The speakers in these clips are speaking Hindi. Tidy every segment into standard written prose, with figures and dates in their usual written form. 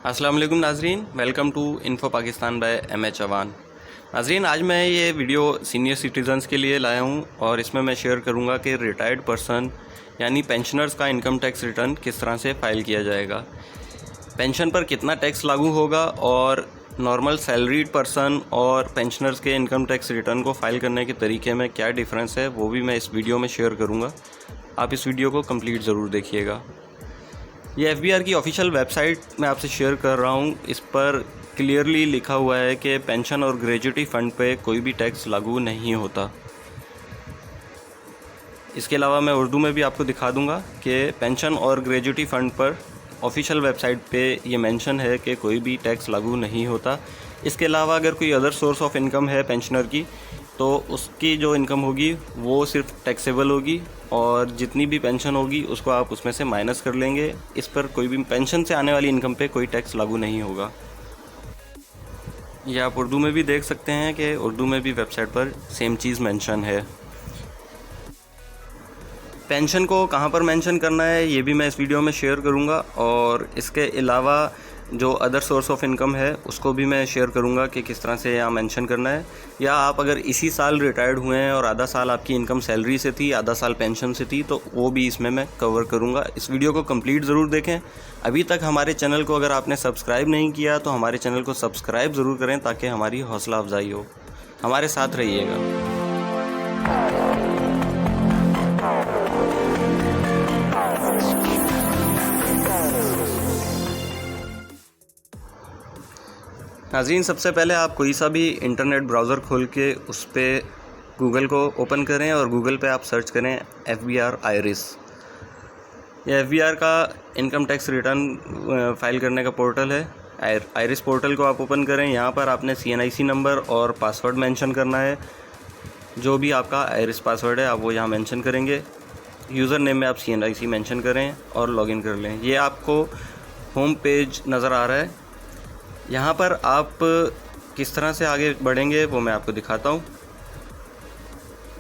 अस्सलाम वालेकुम नाजरीन, welcome to info Pakistan by M H Chauhan. नाजरीन, आज मैं ये वीडियो सीनियर सिटीज़न्स के लिए लाया हूँ और इसमें मैं शेयर करूँगा कि रिटायर्ड पर्सन यानी पेंशनर्स का इनकम टैक्स रिटर्न किस तरह से फ़ाइल किया जाएगा, पेंशन पर कितना टैक्स लागू होगा और नॉर्मल सैलरीड पर्सन और पेंशनर्स के इनकम टैक्स रिटर्न को फ़ाइल करने के तरीके में क्या डिफरेंस है, वो भी मैं इस वीडियो में शेयर करूँगा। आप इस वीडियो को कंप्लीट ज़रूर देखिएगा। ये FBR की ऑफिशियल वेबसाइट मैं आपसे शेयर कर रहा हूँ। इस पर क्लियरली लिखा हुआ है कि पेंशन और ग्रेजुटी फ़ंड पे कोई भी टैक्स लागू नहीं होता। इसके अलावा मैं उर्दू में भी आपको दिखा दूँगा कि पेंशन और ग्रेजुटी फ़ंड पर ऑफिशियल वेबसाइट पे ये मेंशन है कि कोई भी टैक्स लागू नहीं होता। इसके अलावा अगर कोई अदर सोर्स ऑफ इनकम है पेंशनर की, तो उसकी जो इनकम होगी वो सिर्फ टैक्सेबल होगी और जितनी भी पेंशन होगी उसको आप उसमें से माइनस कर लेंगे। इस पर कोई भी पेंशन से आने वाली इनकम पे कोई टैक्स लागू नहीं होगा। ये आप उर्दू में भी देख सकते हैं कि उर्दू में भी वेबसाइट पर सेम चीज़ मेंशन है। पेंशन को कहाँ पर मेंशन करना है ये भी मैं इस वीडियो में शेयर करूँगा और इसके अलावा जो अदर सोर्स ऑफ इनकम है उसको भी मैं शेयर करूँगा कि किस तरह से यहाँ मेंशन करना है। या आप अगर इसी साल रिटायर्ड हुए हैं और आधा साल आपकी इनकम सैलरी से थी, आधा साल पेंशन से थी, तो वो भी इसमें मैं कवर करूँगा। इस वीडियो को कंप्लीट ज़रूर देखें। अभी तक हमारे चैनल को अगर आपने सब्सक्राइब नहीं किया तो हमारे चैनल को सब्सक्राइब ज़रूर करें ताकि हमारी हौसला अफजाई हो। हमारे साथ रहिएगा। नाज़रीन, सबसे पहले आप कोई सा भी इंटरनेट ब्राउज़र खोल के उस पर गूगल को ओपन करें और गूगल पे आप सर्च करें FBR आयरिस। ये FBR का इनकम टैक्स रिटर्न फ़ाइल करने का पोर्टल है। आयरिस पोर्टल को आप ओपन करें। यहाँ पर आपने CNIC नंबर और पासवर्ड मेंशन करना है। जो भी आपका आयरिस पासवर्ड है आप वो यहाँ मेंशन करेंगे। यूज़र नेम में आप CNIC मेंशन करें और लॉगिन कर लें। ये आपको होम पेज नज़र आ रहा है। यहाँ पर आप किस तरह से आगे बढ़ेंगे वो मैं आपको दिखाता हूँ।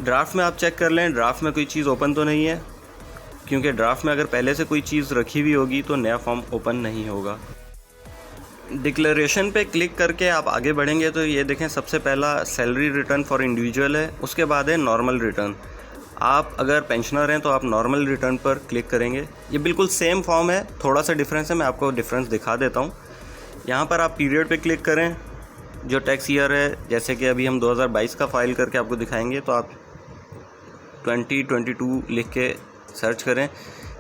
ड्राफ्ट में आप चेक कर लें, ड्राफ्ट में कोई चीज़ ओपन तो नहीं है, क्योंकि ड्राफ्ट में अगर पहले से कोई चीज़ रखी हुई होगी तो नया फॉर्म ओपन नहीं होगा। डिक्लेरेशन पे क्लिक करके आप आगे बढ़ेंगे तो ये देखें, सबसे पहला सैलरी रिटर्न फॉर इंडिविजुअल है, उसके बाद है नॉर्मल रिटर्न। आप अगर पेंशनर हैं तो आप नॉर्मल रिटर्न पर क्लिक करेंगे। ये बिल्कुल सेम फॉर्म है, थोड़ा सा डिफरेंस है, मैं आपको डिफरेंस दिखा देता हूँ। यहाँ पर आप पीरियड पे क्लिक करें, जो टैक्स ईयर है, जैसे कि अभी हम 2022 का फ़ाइल करके आपको दिखाएंगे, तो आप 2022 लिख के सर्च करें।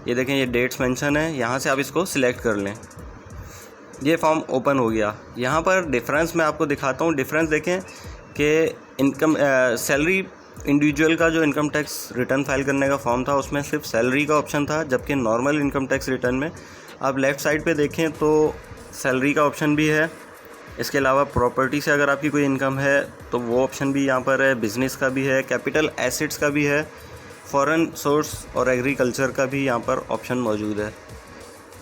ये देखें, ये डेट्स मेंशन है, यहाँ से आप इसको सिलेक्ट कर लें। ये फॉर्म ओपन हो गया। यहाँ पर डिफरेंस मैं आपको दिखाता हूँ। डिफरेंस देखें कि इनकम सैलरी इंडिविजुअल का जो इनकम टैक्स रिटर्न फाइल करने का फॉर्म था उसमें सिर्फ सैलरी का ऑप्शन था, जबकि नॉर्मल इनकम टैक्स रिटर्न में आप लेफ़्ट साइड पे देखें तो सैलरी का ऑप्शन भी है। इसके अलावा प्रॉपर्टी से अगर आपकी कोई इनकम है तो वो ऑप्शन भी यहाँ पर है, बिज़नेस का भी है, कैपिटल एसेट्स का भी है, फॉरेन सोर्स और एग्रीकल्चर का भी यहाँ पर ऑप्शन मौजूद है।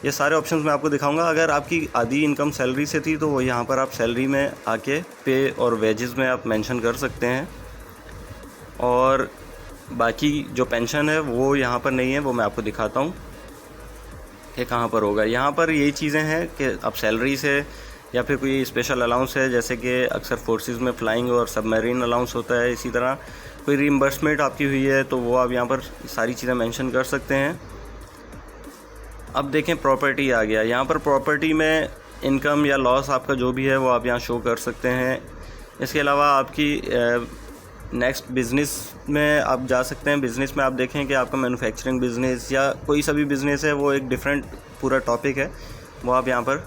ये सारे ऑप्शंस मैं आपको दिखाऊंगा। अगर आपकी आधी इनकम सैलरी से थी तो वो यहाँ पर आप सैलरी में आके पे और वेजेस में आप मेंशन कर सकते हैं, और बाकी जो पेंशन है वो यहाँ पर नहीं है, वो मैं आपको दिखाता हूँ कि कहाँ पर होगा। यहाँ पर यही चीज़ें हैं कि आप सैलरी से या फिर कोई स्पेशल अलाउंस है, जैसे कि अक्सर फोर्सेस में फ़्लाइंग और सबमरीन अलाउंस होता है, इसी तरह कोई रीइंबर्समेंट आपकी हुई है तो वो आप यहाँ पर सारी चीज़ें मेंशन कर सकते हैं। अब देखें, प्रॉपर्टी आ गया। यहाँ पर प्रॉपर्टी में इनकम या लॉस आपका जो भी है वो आप यहाँ शो कर सकते हैं। इसके अलावा आपकी नेक्स्ट बिज़नेस में आप जा सकते हैं। बिज़नेस में आप देखें कि आपका मैन्युफैक्चरिंग बिज़नेस या कोई सा भी बिज़नेस है, वो एक डिफरेंट पूरा टॉपिक है, वो आप यहाँ पर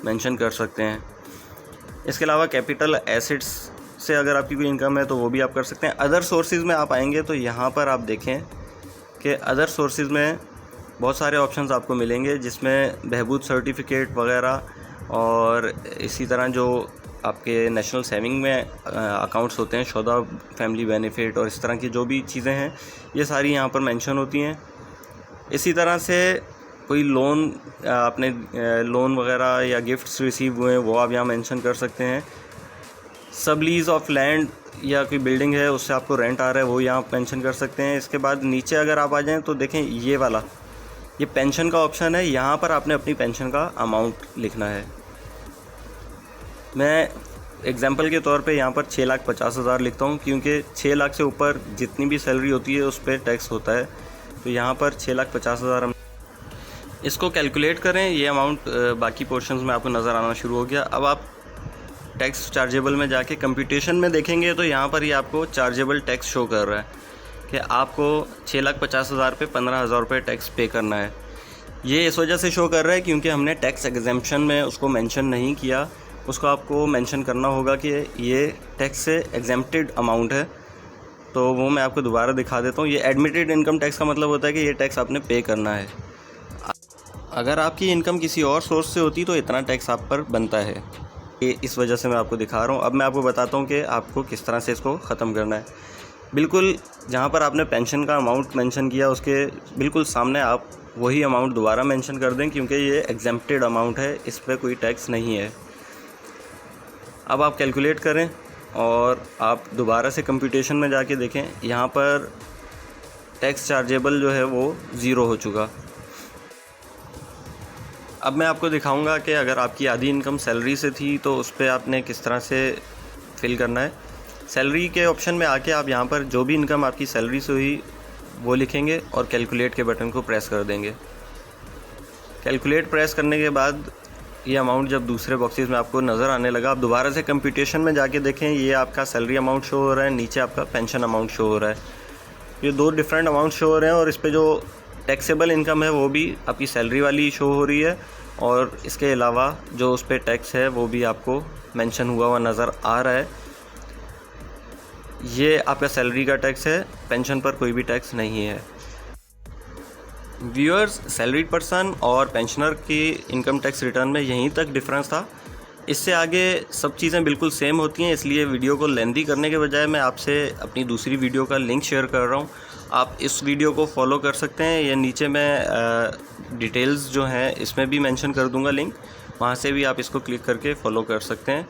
मेंशन कर सकते हैं। इसके अलावा कैपिटल एसेट्स से अगर आपकी कोई इनकम है तो वो भी आप कर सकते हैं। अदर सोर्सेज में आप आएंगे तो यहाँ पर आप देखें कि अदर सोर्सेज में बहुत सारे ऑप्शंस आपको मिलेंगे, जिसमें बहबूद सर्टिफिकेट वगैरह और इसी तरह जो आपके नेशनल सेविंग में अकाउंट्स होते हैं, शोधा फैमिली बेनिफिट और इस तरह की जो भी चीज़ें हैं ये सारी यहाँ पर मेंशन होती हैं। इसी तरह से कोई लोन, आपने लोन वगैरह या गिफ्ट्स रिसीव हुए हैं वो आप यहाँ मेंशन कर सकते हैं। सब लीज ऑफ लैंड या कोई बिल्डिंग है उससे आपको रेंट आ रहा है वो यहाँ मेंशन कर सकते हैं। इसके बाद नीचे अगर आप आ जाएँ तो देखें, ये वाला ये पेंशन का ऑप्शन है, यहाँ पर आपने अपनी पेंशन का अमाउंट लिखना है। मैं एग्जांपल के तौर पे यहाँ पर 6,50,000 लिखता हूँ, क्योंकि 6 लाख से ऊपर जितनी भी सैलरी होती है उस पर टैक्स होता है। तो यहाँ पर 6,50,000 हम इसको कैलकुलेट करें। ये अमाउंट बाकी पोर्शंस में आपको नज़र आना शुरू हो गया। अब आप टैक्स चार्जेबल में जाके कंप्यूटेशन में देखेंगे तो यहाँ पर ये आपको चार्जेबल टैक्स शो कर रहा है कि आपको 6,50,000 पे 15,000 रुपये टैक्स पे करना है। ये इस वजह से शो कर रहा है क्योंकि हमने टैक्स एग्जेम्पशन में उसको मेंशन नहीं किया। उसको आपको मेंशन करना होगा कि ये टैक्स से एग्जेम्प्टेड अमाउंट है। तो वो मैं आपको दोबारा दिखा देता हूँ। ये एडमिटेड इनकम टैक्स का मतलब होता है कि ये टैक्स आपने पे करना है। अगर आपकी इनकम किसी और सोर्स से होती तो इतना टैक्स आप पर बनता है। ये इस वजह से मैं आपको दिखा रहा हूँ। अब मैं आपको बताता हूँ कि आपको किस तरह से इसको ख़त्म करना है। बिल्कुल जहाँ पर आपने पेंशन का अमाउंट मेंशन किया उसके बिल्कुल सामने आप वही अमाउंट दोबारा मेंशन कर दें, क्योंकि ये एग्जेम्प्टेड अमाउंट है, इस पर कोई टैक्स नहीं है। अब आप कैलकुलेट करें और आप दोबारा से कंप्यूटेशन में जाके देखें, यहाँ पर टैक्स चार्जेबल जो है वो ज़ीरो हो चुका। अब मैं आपको दिखाऊंगा कि अगर आपकी आधी इनकम सैलरी से थी तो उस पर आपने किस तरह से फिल करना है। सैलरी के ऑप्शन में आके आप यहाँ पर जो भी इनकम आपकी सैलरी से हुई वो लिखेंगे और कैलकुलेट के बटन को प्रेस कर देंगे। कैलकुलेट प्रेस करने के बाद ये अमाउंट जब दूसरे बॉक्सेस में आपको नज़र आने लगा, आप दोबारा से कंप्यूटेशन में जाके देखें, ये आपका सैलरी अमाउंट शो हो रहा है, नीचे आपका पेंशन अमाउंट शो हो रहा है। ये दो डिफरेंट अमाउंट शो हो रहे हैं और इस पर जो टैक्सेबल इनकम है वो भी आपकी सैलरी वाली शो हो रही है, और इसके अलावा जो उस पर टैक्स है वो भी आपको मेंशन हुआ नज़र आ रहा है। ये आपका सैलरी का टैक्स है, पेंशन पर कोई भी टैक्स नहीं है। व्यूअर्स, सैलरीड पर्सन और पेंशनर की इनकम टैक्स रिटर्न में यहीं तक डिफरेंस था। इससे आगे सब चीज़ें बिल्कुल सेम होती हैं, इसलिए वीडियो को लेंथी करने के बजाय मैं आपसे अपनी दूसरी वीडियो का लिंक शेयर कर रहा हूँ। आप इस वीडियो को फॉलो कर सकते हैं, या नीचे मैं डिटेल्स जो हैं इसमें भी मेंशन कर दूँगा लिंक, वहाँ से भी आप इसको क्लिक करके फ़ॉलो कर सकते हैं।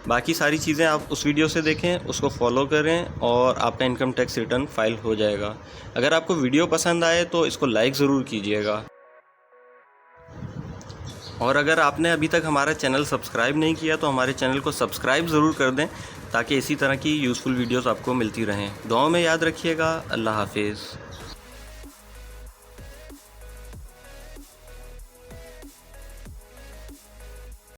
बाकी सारी चीज़ें आप उस वीडियो से देखें, उसको फॉलो करें और आपका इनकम टैक्स रिटर्न फाइल हो जाएगा। अगर आपको वीडियो पसंद आए तो इसको लाइक ज़रूर कीजिएगा, और अगर आपने अभी तक हमारा चैनल सब्सक्राइब नहीं किया तो हमारे चैनल को सब्सक्राइब ज़रूर कर दें, ताकि इसी तरह की यूज़फुल वीडियोस आपको मिलती रहें। दुआओं में याद रखिएगा। अल्लाह हाफिज़।